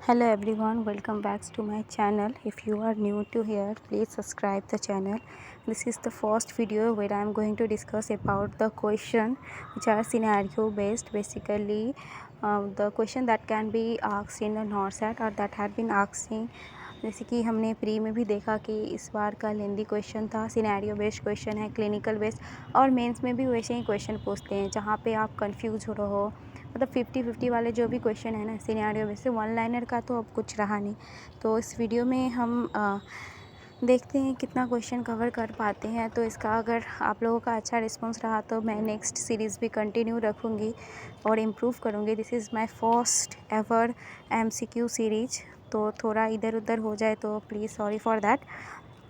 Hello everyone, welcome back to my channel. If you are new to here, please subscribe the channel. This is the first video where I am going to discuss about the question which are scenario based. Basically the question that can be asked in the NORSAT or that had been asking, जैसे कि हमने pre में भी देखा कि इस बार का lengthy question था, सिनेरियो बेस्ड क्वेश्चन है, क्लिनिकल बेस्ड, और मेंस में भी वैसे ही क्वेश्चन पूछते हैं जहाँ पे आप कंफ्यूज हो रहे हो। मतलब 50-50 वाले जो भी क्वेश्चन है ना सिनेरियो बेस्ड, वन लाइनर का तो अब कुछ रहा नहीं। तो इस वीडियो में हम देखते हैं कितना क्वेश्चन कवर कर पाते हैं। तो इसका अगर आप लोगों का अच्छा रिस्पांस रहा तो मैं नेक्स्ट सीरीज़ भी कंटिन्यू रखूँगी और इम्प्रूव करूँगी। This is my first ever MCQ series, तो थोड़ा इधर उधर हो जाए तो please sorry for that,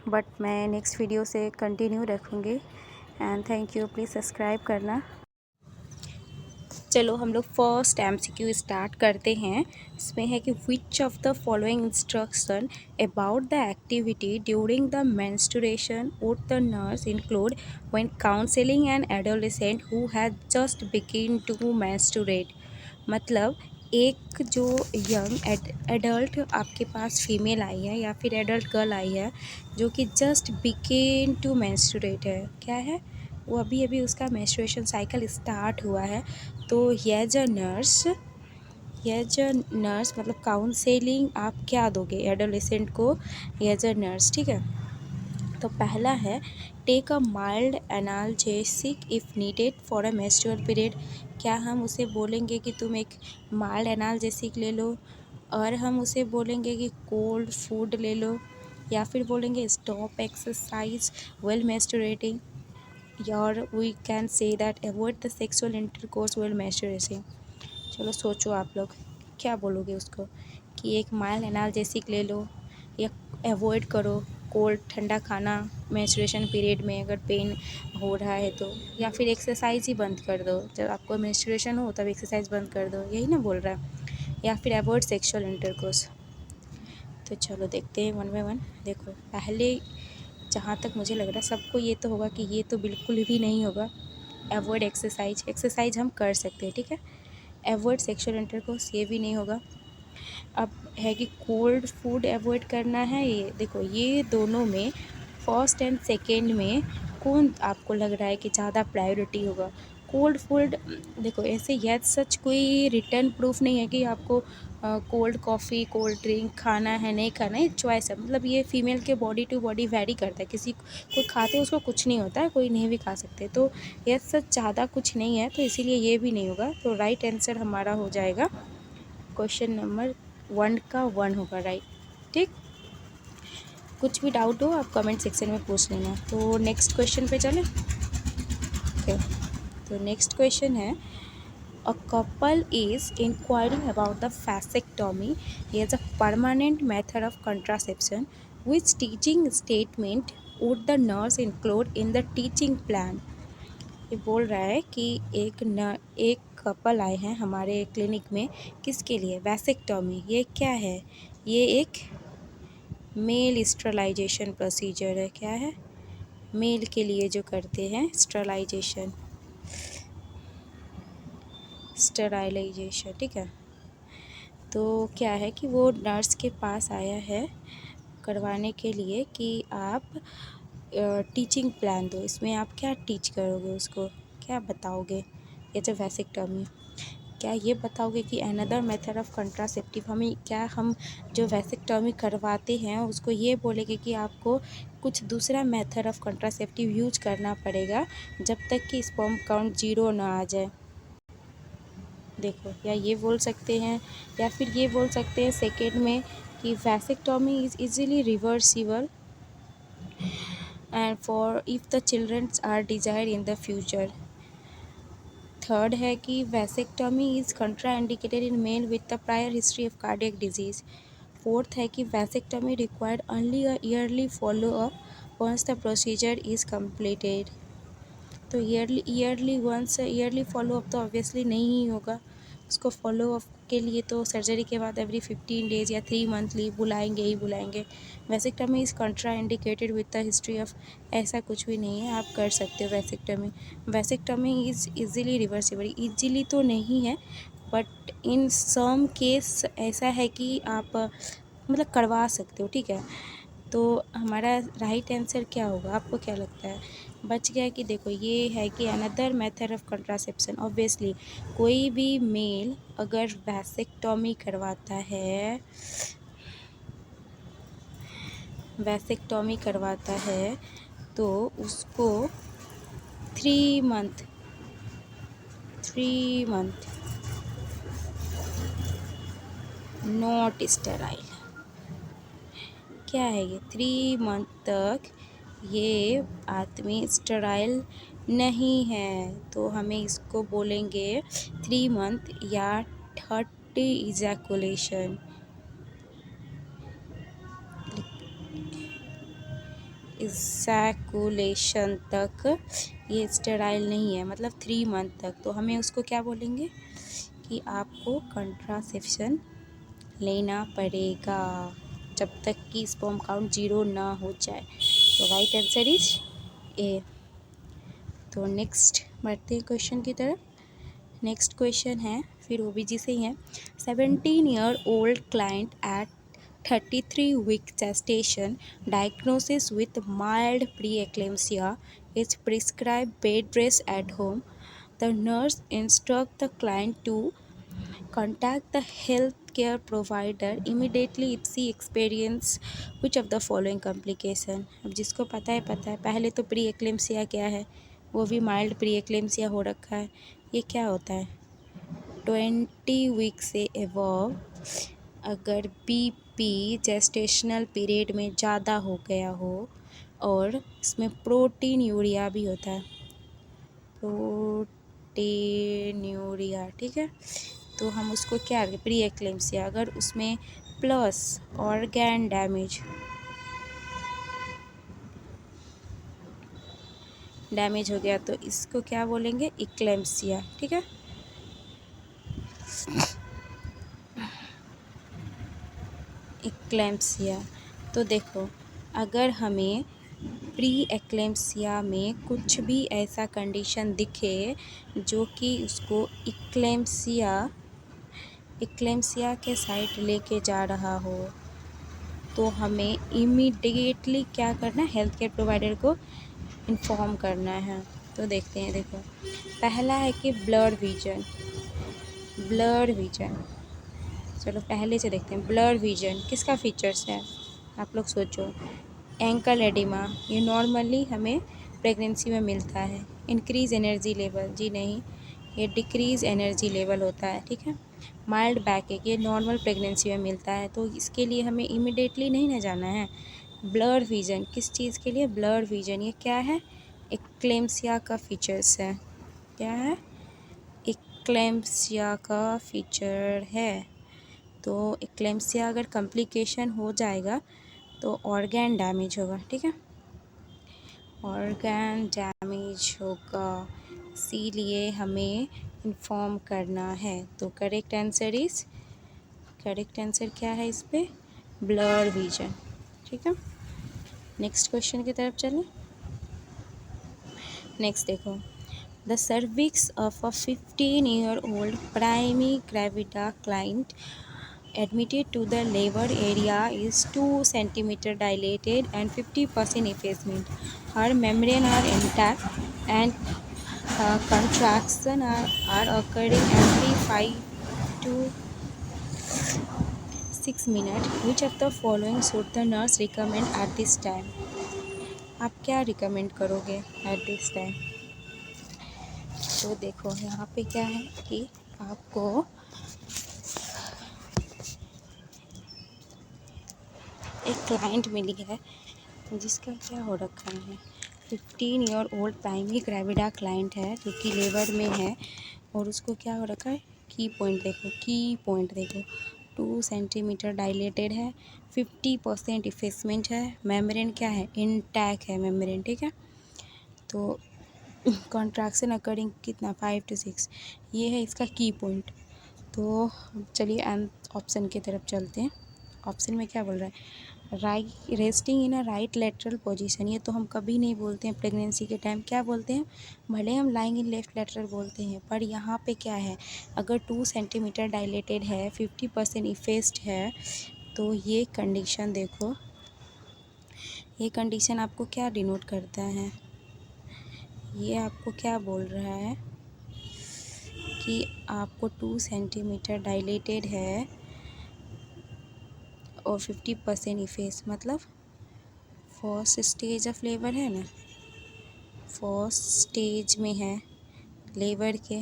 but मैं नेक्स्ट वीडियो से कंटिन्यू रखूँगी। And thank you, please subscribe करना। चलो हम लोग फर्स्ट MCQ स्टार्ट करते हैं। इसमें है कि which of the following instruction about the activity during the menstruation would the nurse include when counselling an adolescent who has just begin to menstruate. मतलब एक जो यंग एडल्ट आपके पास फीमेल आई है या फिर एडल्ट गर्ल आई है जो कि जस्ट बिगिन टू मेंस्ट्रुएट है, क्या है वो अभी अभी उसका मेंस्ट्रुएशन साइकिल स्टार्ट हुआ है। तो यह नर्स मतलब काउंसलिंग आप क्या दोगे एडोलेसेंट को, नर्स, ठीक है। तो पहला है take a mild analgesic if needed for a menstrual period. क्या हम उसे बोलेंगे कि तुम एक माइल्ड एनाल्जेसिक ले लो, और हम उसे बोलेंगे कि कोल्ड फूड ले लो, या फिर बोलेंगे स्टॉप एक्सरसाइज वेल मेंस्ट्रुएटिंग, और we can say that avoid the sexual intercourse while menstruating. चलो सोचो आप लोग क्या बोलोगे उसको, कि एक माइल्ड एनाल्जेसिक ले लो, या अवॉइड करो कोल्ड ठंडा खाना मेंस्ट्रुएशन पीरियड में अगर पेन हो रहा है तो, या फिर एक्सरसाइज ही बंद कर दो, जब आपको मेंस्ट्रुएशन हो तब एक्सरसाइज बंद कर दो, यही ना बोल रहा है, या फिर अवॉइड सेक्सुअल इंटरकोर्स। तो चलो देखते हैं वन बाय वन। देखो पहले जहाँ तक मुझे लग रहा है सबको ये तो होगा कि ये तो बिल्कुल भी नहीं होगा। अवॉइड एक्सरसाइज हम कर सकते हैं, ठीक है। अवॉइड सेक्सुअल इंटरकोर्स ये भी नहीं होगा। अब है कि कोल्ड फूड अवॉइड करना है, ये देखो ये दोनों में फर्स्ट एंड सेकेंड में कौन आपको लग रहा है कि ज़्यादा प्रायोरिटी होगा। कोल्ड फूड, देखो ऐसे यह सच कोई रिटर्न प्रूफ नहीं है कि आपको कोल्ड कॉफ़ी कोल्ड ड्रिंक खाना है नहीं खाना है, चॉइस है। मतलब ये फीमेल के बॉडी टू बॉडी वैरी करता है, किसी कोई खाते उसको कुछ नहीं होता है, कोई नहीं भी खा सकते। तो यह सच ज़्यादा कुछ नहीं है, तो इसीलिए ये भी नहीं होगा। तो राइट आंसर हमारा हो जाएगा क्वेश्चन नंबर 1 का 1 होगा, राइट, ठीक। कुछ भी डाउट हो आप कमेंट सेक्शन में पूछ लेना। तो नेक्स्ट क्वेश्चन पे चलें। ओके, तो नेक्स्ट क्वेश्चन है a couple is inquiring about the vasectomy as a permanent method of contraception, which teaching statement would the nurse include in the teaching plan। ये बोल रहा है कि एक कपल आए हैं हमारे क्लिनिक में, किसके लिए, वैसेक्टॉमी। ये क्या है, ये एक मेल स्टरलाइजेशन प्रोसीजर है। क्या है, मेल के लिए जो करते हैं स्टरलाइजेशन, ठीक है। तो क्या है कि वो नर्स के पास आया है करवाने के लिए कि आप टीचिंग प्लान दो, इसमें आप क्या टीच करोगे उसको, क्या बताओगे। ये जो वैसेक्टॉमी, क्या ये बताओगे कि अनदर मेथड ऑफ कंट्रासेप्टिव, हम जो वैसेक्टॉमी करवाते हैं उसको ये बोलेंगे कि आपको कुछ दूसरा मेथड ऑफ कंट्रासेप्टिव यूज करना पड़ेगा जब तक कि स्पर्म काउंट 0 ना आ जाए। देखो, या ये बोल सकते हैं, या फिर ये बोल सकते हैं सेकेंड में कि vasectomy is easily reversible and for if the childrens are desire in the future. Third है कि vasectomy is contraindicated in male with the prior history of cardiac disease. Fourth है कि vasectomy required only a yearly follow up once the procedure is completed. तो yearly follow up तो obviously नहीं ही होगा, उसको फॉलो अप के लिए तो सर्जरी के बाद एवरी 15 डेज़ या 3 मंथली बुलाएंगे ही बुलाएंगे। Vasectomy is contraindicated with the history of, ऐसा कुछ भी नहीं है, आप कर सकते हो vasectomy. Vasectomy is easily reversible, easily तो नहीं है, बट इन सम केस ऐसा है कि आप मतलब करवा सकते हो, ठीक है। तो हमारा राइट आंसर क्या होगा, आपको क्या लगता है? बच गया कि देखो ये है कि another method of contraception. Obviously कोई भी मेल अगर वैसेक्टॉमी करवाता है तो उसको 3 मंथ नॉट स्टेराइल। क्या है ये? 3 मंथ तक ये आदमी स्टेराइल नहीं है, तो हमें इसको बोलेंगे 3 मंथ या 30 इजैकुलेशन तक ये स्टेराइल नहीं है, मतलब 3 मंथ तक। तो हमें उसको क्या बोलेंगे कि आपको कंट्रासेप्शन लेना पड़ेगा जब तक कि स्पर्म काउंट 0 ना हो जाए। तो राइट आंसर इज ए। तो नेक्स्ट बढ़ते हैं क्वेश्चन की तरफ। नेक्स्ट क्वेश्चन है, फिर ओबीजी से ही है। 17-year-old client at 33-week gestation diagnosis with mild preeclampsia is prescribed bed rest at home. The nurse instructs the client to contact the healthcare provider immediately if she experience which of the following complication। अब जिसको पता है पहले तो pre eclampsia क्या है, वो भी माइल्ड प्री एक्लेम्सिया हो रखा है। ये क्या होता है? 20 वीक से एवव अगर बीपी जेस्टेशनल पीरियड में ज़्यादा हो गया हो और इसमें प्रोटीन यूरिया भी होता है, प्रोटीन यूरिया, ठीक है। तो हम उसको क्या प्री एक्लेम्सिया, अगर उसमें प्लस ऑर्गन डैमेज हो गया तो इसको क्या बोलेंगे? इक्लेम्सिया, ठीक है। इक्लेम्सिया। तो देखो अगर हमें प्री एक्लेम्सिया में कुछ भी ऐसा कंडीशन दिखे जो कि उसको इक्लेम्सिया के साइड लेके जा रहा हो, तो हमें इमीडिएटली क्या करना है? हेल्थ केयर प्रोवाइडर को इन्फॉर्म करना है। तो देखते हैं, देखो पहला है कि ब्लड विजन। चलो पहले से देखते हैं। ब्लड विजन किसका फीचर्स है? आप लोग सोचो। एंकल एडिमा, ये नॉर्मली हमें प्रेगनेंसी में मिलता है। इंक्रीज एनर्जी लेवल, जी नहीं, ये डिक्रीज एनर्जी लेवल होता है, ठीक है। माइल्ड बैक एक, ये नॉर्मल प्रेगनेंसी में मिलता है, तो इसके लिए हमें इमिडिएटली नहीं ना जाना है। ब्लड विजन किस चीज़ के लिए? ब्लड विजन, ये क्या है? एक्लेम्सिया का फीचर्स है। क्या है? एक्लेम्सिया का फीचर है। तो एक्लेम्सिया अगर कॉम्प्लिकेशन हो जाएगा तो ऑर्गन डैमेज होगा, ठीक है। ऑर्गन डैमेज होगा, इसीलिए हमें इन्फॉर्म करना है। तो करेक्ट आंसर क्या है इस पे? ब्लड विजन, ठीक है। नेक्स्ट क्वेश्चन की तरफ चलें। नेक्स्ट देखो, the cervix of a 15-year-old primary gravida client admitted to the labor area is 2 centimeter dilated and 50% effacement. Her membrane are intact and contraction are occurring every 5 to 6 minutes. Which of the following should the nurse recommend at this time? आप क्या recommend करोगे at this time? तो देखो यहाँ पे क्या है कि आपको एक क्लाइंट मिली है जिसका क्या हो रखा है, 15-year-old प्राइमरी ग्रेविडा क्लाइंट है जो कि लेबर में है, और उसको क्या हो रखा है? की पॉइंट देखो 2 सेंटीमीटर डायलेटेड है, 50% इफेसमेंट है, मेम्ब्रेन क्या है? इंटैक्ट है मेम्ब्रेन, ठीक है। तो कॉन्ट्रैक्शन अकॉर्डिंग कितना? 5 to 6, ये है इसका की पॉइंट। तो चलिए ऑप्शन की तरफ चलते हैं। ऑप्शन में क्या बोल रहा है, right resting in a right lateral position. ये तो हम कभी नहीं बोलते हैं प्रेगनेंसी के टाइम, क्या बोलते हैं, भले हम लाइंग इन लेफ्ट लेटरल बोलते हैं, पर यहाँ पे क्या है, अगर 2 सेंटीमीटर डायलेटेड है, 50% इफेस्ड है, तो ये कंडीशन देखो, ये कंडीशन आपको क्या डिनोट करता है, ये आपको क्या बोल रहा है कि आपको 2 सेंटीमीटर डायलेटेड है और 50% इफेस, मतलब फर्स्ट स्टेज ऑफ लेबर है ना, फर्स्ट स्टेज में है लेबर के,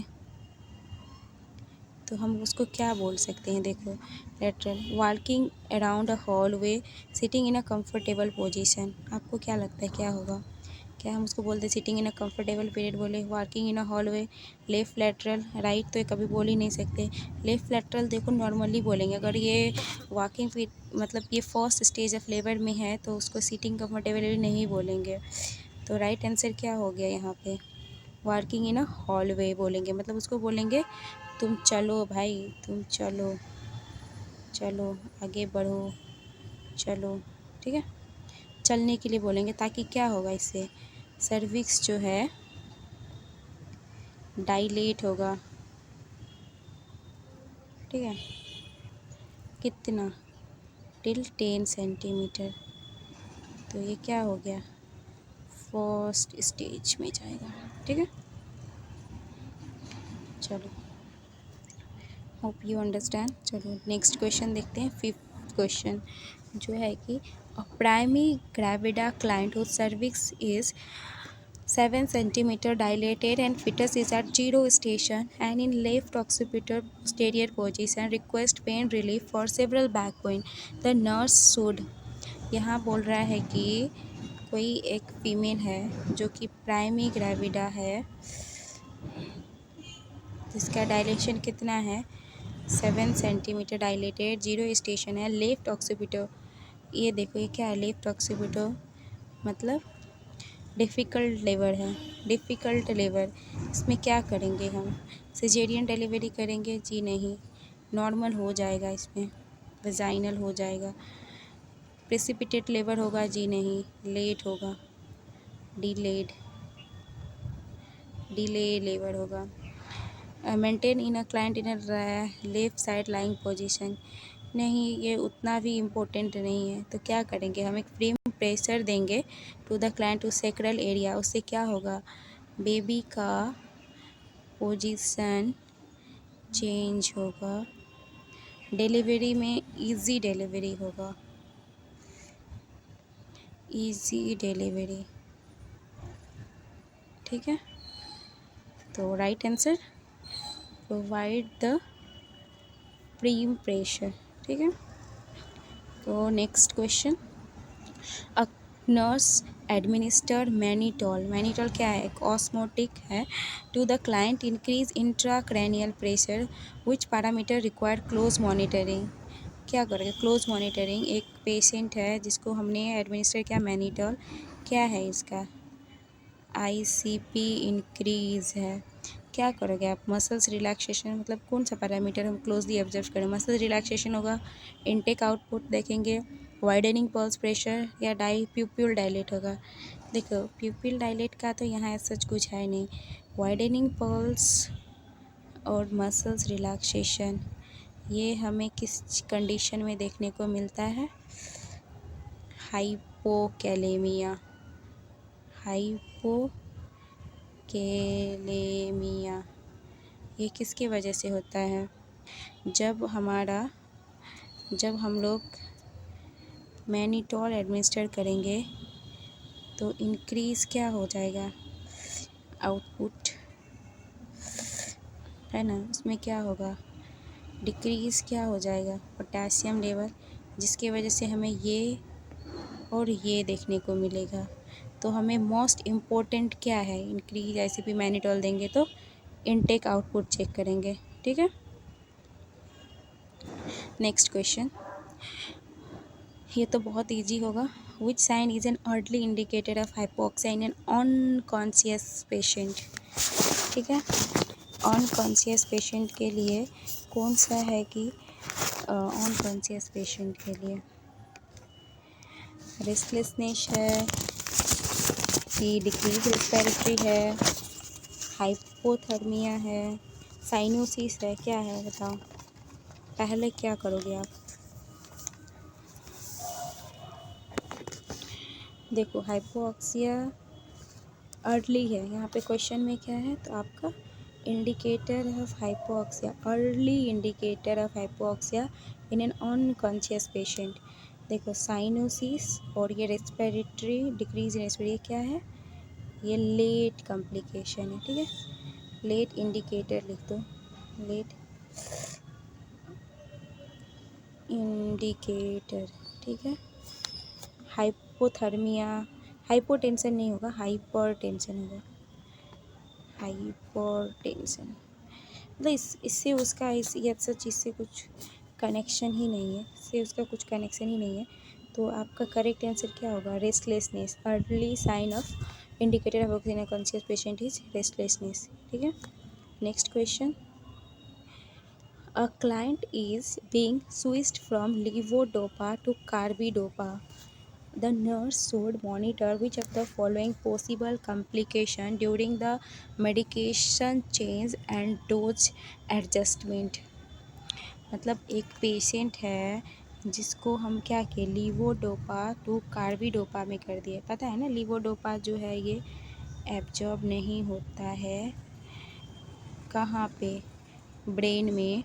तो हम उसको क्या बोल सकते हैं, देखो lateral, walking around a hallway, sitting in a comfortable position, आपको क्या लगता है क्या होगा, क्या हम उसको बोलते हैं sitting in a comfortable period बोले, walking in a hallway, left lateral, right तो ये कभी बोल ही नहीं सकते, लेफ़्ट लेटरल देखो नॉर्मली बोलेंगे, अगर ये वॉकिंग मतलब ये फर्स्ट स्टेज ऑफ लेबर में है तो उसको सिटिंग कंफर्टेबल नहीं बोलेंगे, तो राइट आंसर क्या हो गया यहाँ पे, वर्किंग इन अ हॉलवे बोलेंगे, मतलब उसको बोलेंगे तुम चलो भाई, तुम चलो, चलो आगे बढ़ो, चलो, ठीक है, चलने के लिए बोलेंगे, ताकि क्या होगा इससे, सर्विक्स जो है डाइलेट होगा, ठीक है, कितना, टिल 10 सेंटीमीटर, तो ये क्या हो गया, फर्स्ट स्टेज में जाएगा, ठीक है, चलो होप यू अंडरस्टैंड। चलो नेक्स्ट क्वेश्चन देखते हैं, 5th क्वेश्चन जो है कि a primary gravida client whose cervix is 7 centimeter dilated and fetus is at 0 station and in left occipital posterior position, request pain relief for several back pain, the nurse should, यहाँ बोल रहा है कि कोई एक फीमेल है जो कि प्राइमरी ग्रेविडा है, जिसका डायलेशन कितना है, 7 सेंटीमीटर डायलेटेड, 0 स्टेशन है, लेफ्ट ऑक्सीपिटो, ये देखो ये क्या है, लेफ्ट ऑक्सीपिटो मतलब डिफ़िकल्ट लेबर है, डिफ़िकल्ट लेबर, इसमें क्या करेंगे हम, सिजेरियन डिलीवरी करेंगे, जी नहीं, नॉर्मल हो जाएगा, इसमें वजाइनल हो जाएगा, प्रेसिपिटेट लेबर होगा, जी नहीं, लेट होगा, डिलेड, डिले लेबर होगा, maintain in a client in a left side lying position, नहीं ये उतना भी इम्पोर्टेंट नहीं है, तो क्या करेंगे हम, एक फ्री प्रेशर देंगे to the client to sacral area, उससे क्या होगा, बेबी का पोजीशन चेंज होगा, डिलीवरी में इजी डिलीवरी होगा, इजी डिलीवरी, ठीक है, तो right answer provide the free pressure, ठीक है, तो next question, a nurse administer mannitol, mannitol क्या है, एक ऑस्मोटिक है, to the client increase intracranial pressure, which parameter require close monitoring, क्या करेंगे, क्लोज मॉनिटरिंग, एक पेशेंट है जिसको हमने एडमिनिस्टर किया मैनिटॉल, क्या है इसका, आईसीपी इंक्रीज है, क्या करोगे आप, मसल्स रिलैक्सेशन, मतलब कौन सा पैरामीटर हम क्लोजली ऑब्जर्व करें, मसल्स रिलैक्सेशन होगा, इनटेक आउटपुट देखेंगे, वाइडनिंग पल्स प्रेशर या प्यूपिल डायलेट होगा, देखो प्यूपिल डायलेट का तो यहाँ सच कुछ है नहीं, वाइडनिंग पल्स और मसल्स रिलैक्सेशन ये हमें किस कंडीशन में देखने को मिलता है, हाइपोकैलेमिया, हाइपोकैलेमिया, ये किसकी वजह से होता है, जब हम लोग मैनिटॉल एडमिनिस्टर करेंगे तो इंक्रीज़ क्या हो जाएगा, आउटपुट है ना, उसमें क्या होगा, डिक्रीज़ क्या हो जाएगा, पोटेशियम लेवल, जिसकी वजह से हमें ये और ये देखने को मिलेगा, तो हमें मोस्ट इम्पोर्टेंट क्या है, इंक्रीज आईसीपी मैनिटॉल देंगे तो इनटेक आउटपुट चेक करेंगे, ठीक है, नेक्स्ट क्वेश्चन, ये तो बहुत इजी होगा, which sign is an early indicator of hypoxia in an unconscious patient, ठीक है, अनकॉन्शियस पेशेंट के लिए कौन सा है कि अनकॉन्शियस पेशेंट के लिए। रेस्टलेसनेस है कि डिक्रीज रेस्पिरेटरी है, हाइपोथर्मिया है, साइनोसिस है, क्या है बताओ। पहले क्या करोगे आप? देखो हाइपोक्सिया अर्ली है, यहाँ पे क्वेश्चन में क्या है, तो आपका indicator of hypoxia, early indicator of hypoxia in an unconscious patient. देखो साइनोसिस और ये रेस्पिरेटरी डिक्रीज इन रेस्पिरेटरी क्या है, ये लेट कॉम्प्लिकेशन है, ठीक है। लेट इंडिकेटर लिख दो, लेट इंडिकेटर, ठीक है। हाइपोथर्मिया, हाइपोटेंशन नहीं होगा, हाइपरटेंशन होगा, हाइपरटेंशन। मतलब इससे उसका ये सच इससे कुछ कनेक्शन ही नहीं है, इससे उसका कुछ कनेक्शन ही नहीं है। तो आपका करेक्ट आंसर क्या होगा? Restlessness. Early sign of indicator of conscious patient is restlessness, ठीक है। Next question, a client is being switched from levodopa to carbidopa. The nurse should monitor which of the following possible complication during the medication change and dose adjustment. मतलब एक patient है जिसको हम क्या किए, levodopa to carbidopa में कर दिए। पता है ना, लीवोडोपा जो है ये एब्जॉर्ब नहीं होता है, कहाँ पे, ब्रेन में,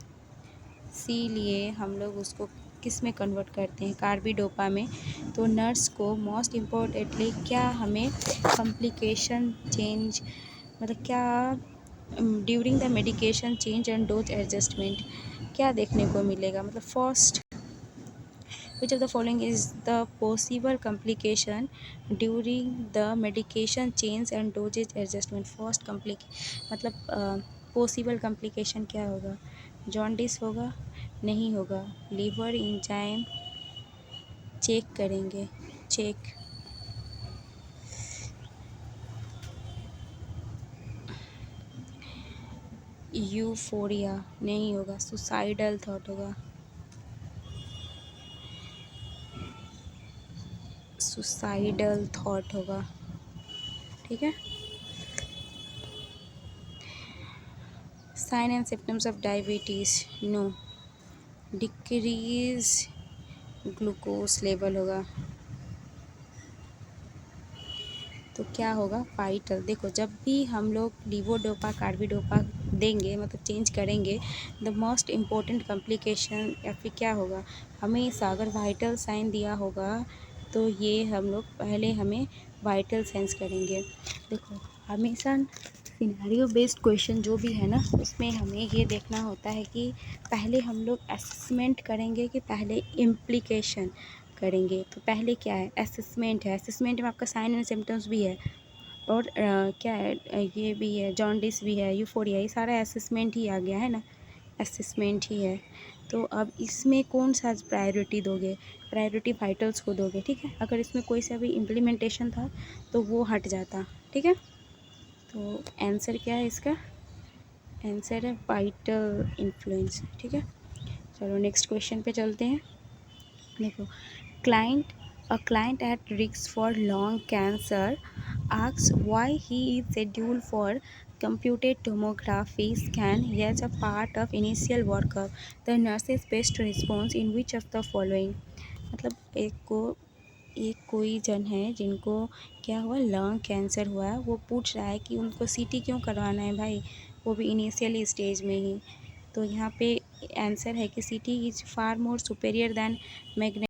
इसीलिए हम लोग उसको किस में कन्वर्ट करते हैं, कार्बिडोपा में। तो नर्स को मोस्ट इम्पोर्टेंटली क्या हमें कॉम्प्लिकेशन चेंज, मतलब क्या during the medication change and dose adjustment क्या देखने को मिलेगा। मतलब first which of the following is the possible complication during the medication change and doses adjustment. First मतलब पॉसिबल कॉम्प्लिकेशन क्या होगा, जॉन्डिस होगा, नहीं होगा, लीवर एंजाइम चेक करेंगे, चेक, यूफोरिया नहीं होगा, सुसाइडल थॉट होगा, सुसाइडल थॉट होगा, ठीक है। Sign and symptoms of diabetes, no, decrease glucose level होगा, तो क्या होगा, वाइटल। देखो जब भी हम लोग लीवोडोपा कार्बिडोपा देंगे, मतलब चेंज करेंगे, द मोस्ट इम्पोर्टेंट कॉम्प्लिकेशन या फिर क्या होगा, हमेशा अगर वाइटल साइन दिया होगा तो ये हम लोग पहले हमें वाइटल साइंस करेंगे। देखो हमेशा सिनेरियो बेस्ड क्वेश्चन जो भी है ना, उसमें हमें ये देखना होता है कि पहले हम लोग असेसमेंट करेंगे कि पहले इम्प्लीकेशन करेंगे। तो पहले क्या है, असेसमेंट है, असेसमेंट में आपका साइन एंड सिम्टम्स भी है और क्या है, ये भी है, जॉन्डिस भी है, यूफोरिया, ये सारा असेसमेंट ही आ गया है ना, असेसमेंट ही है। तो अब इसमें कौन सा प्रायोरिटी दोगे, प्रायोरिटी वाइटल्स को दोगे, ठीक है। अगर इसमें कोई सा भी इम्प्लीमेंटेशन था तो वो हट जाता, ठीक है। तो आंसर क्या है इसका, आंसर है वाइटल इन्फ्लुएंस, ठीक है। चलो नेक्स्ट क्वेश्चन पे चलते हैं। देखो a client at risk for lung cancer asks why he is scheduled for computed tomography scan as a part of initial workup. The nurse's best response in which of the following. मतलब एक कोई जन है जिनको क्या हुआ, lung cancer हुआ है, वो पूछ रहा है कि उनको सीटी क्यों करवाना है भाई, वो भी इनिशियल स्टेज में ही। तो यहाँ पे आंसर है कि CT is far more superior than magnet